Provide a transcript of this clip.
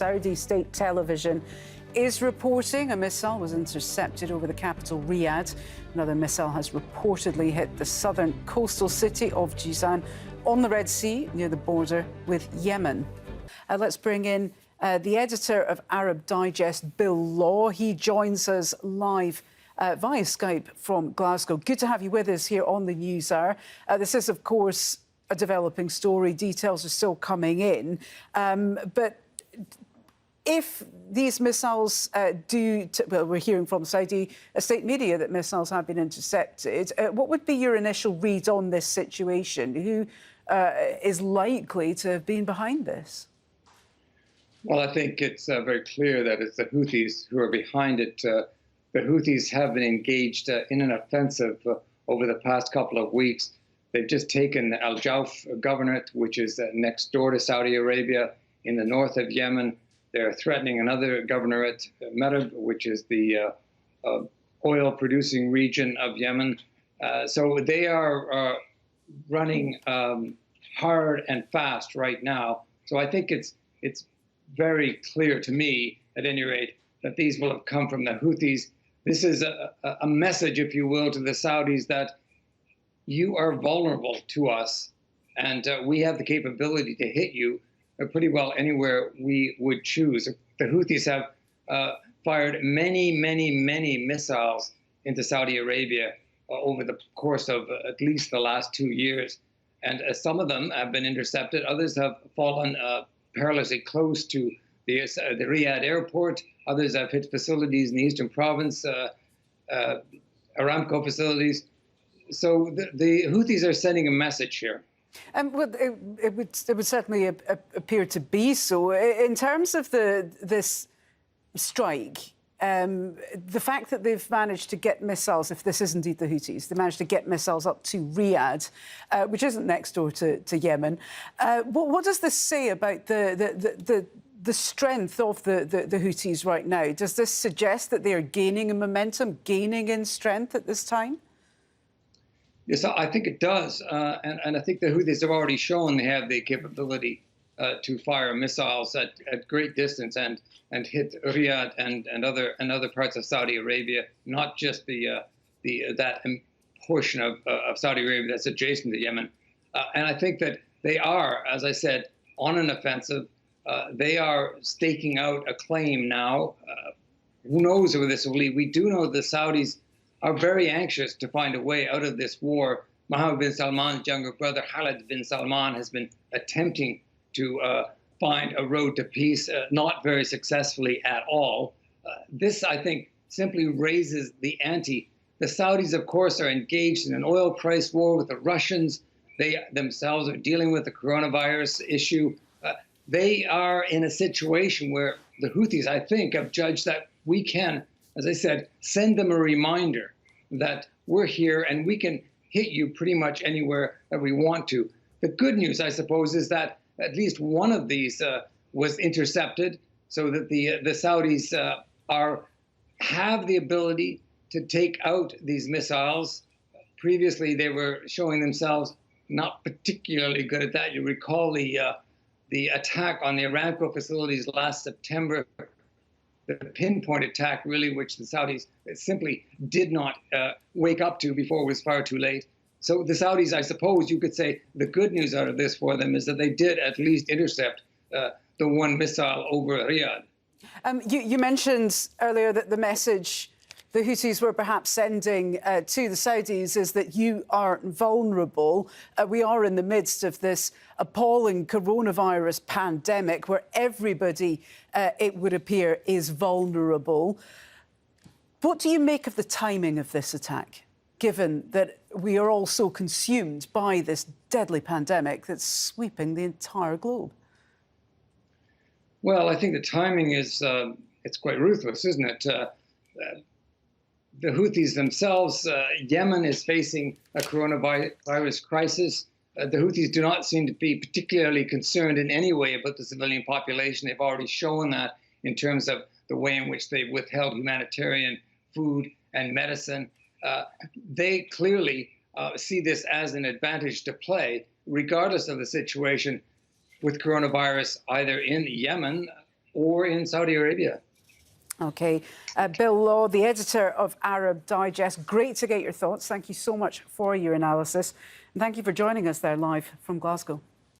Saudi state television is reporting a missile was intercepted over the capital Riyadh. Another missile has reportedly hit the southern coastal city of Jizan on the Red Sea near the border with Yemen. Let's bring in the editor of Arab Digest, Bill Law. He joins us live via Skype from Glasgow. Good to have you with us here on the News Hour. This is, of course, a developing story. Details are still coming in. But if these missiles well, we're hearing from Saudi state media that missiles have been intercepted, what would be your initial read on this situation? Who is likely to have been behind this? Well, I think it's very clear that it's the Houthis who are behind it. The Houthis have been engaged in an offensive over the past couple of weeks. They've just taken Al Jauf governorate, which is next door to Saudi Arabia in the north of Yemen. They're threatening another governorate, Marib, which is the oil-producing region of Yemen. So they are running hard and fast right now. So I think it's very clear to me, at any rate, that these will have come from the Houthis. This is a message, if you will, to the Saudis that you are vulnerable to us, and we have the capability to hit you pretty well anywhere we would choose. The Houthis have fired many missiles into Saudi Arabia over the course of at least the last 2 years. And some of them have been intercepted. Others have fallen perilously close to the Riyadh airport. Others have hit facilities in the eastern province, Aramco facilities. So the Houthis are sending a message here. Well, it would certainly appear to be so. In terms of this strike, the fact that they've managed to get missiles, if this is indeed the Houthis, they managed to get missiles up to Riyadh, which isn't next door to Yemen. What does this say about the strength of the Houthis right now? Does this suggest that they are gaining in momentum, gaining in strength at this time? Yes, I think it does. And I think the Houthis have already shown they have the capability to fire missiles at great distance and hit Riyadh and other parts of Saudi Arabia, not just that portion of Saudi Arabia that's adjacent to Yemen. And I think that they are, as I said, on an offensive. They are staking out a claim now. Who knows where this will lead? We do know the Saudis are very anxious to find a way out of this war. Mohammed bin Salman's younger brother, Khalid bin Salman, has been attempting to find a road to peace, not very successfully at all. This, I think, simply raises the ante. The Saudis, of course, are engaged in an oil price war with the Russians. They themselves are dealing with the coronavirus issue. They are in a situation where the Houthis, I think, have judged that we can, as I said, send them a reminder that we're here and we can hit you pretty much anywhere that we want to. The good news, I suppose, is that at least one of these was intercepted, so that the Saudis have the ability to take out these missiles. Previously, they were showing themselves not particularly good at that. You recall the attack on the Aramco facilities last September, the pinpoint attack, really, which the Saudis simply did not wake up to before it was far too late. So the Saudis, I suppose you could say, the good news out of this for them is that they did at least intercept the one missile over Riyadh. You mentioned earlier that the message the Houthis were perhaps sending to the Saudis is that you are vulnerable. We are in the midst of this appalling coronavirus pandemic where everybody, it would appear, is vulnerable. What do you make of the timing of this attack, given that we are all so consumed by this deadly pandemic that's sweeping the entire globe? Well, I think the timing is it's quite ruthless, isn't it? The Houthis themselves, Yemen is facing a coronavirus crisis. The Houthis do not seem to be particularly concerned in any way about the civilian population. They've already shown that in terms of the way in which they've withheld humanitarian food and medicine. They clearly see this as an advantage to play, regardless of the situation with coronavirus, either in Yemen or in Saudi Arabia. OK. Bill Law, the editor of Arab Digest. Great to get your thoughts. Thank you so much for your analysis. And thank you for joining us there live from Glasgow.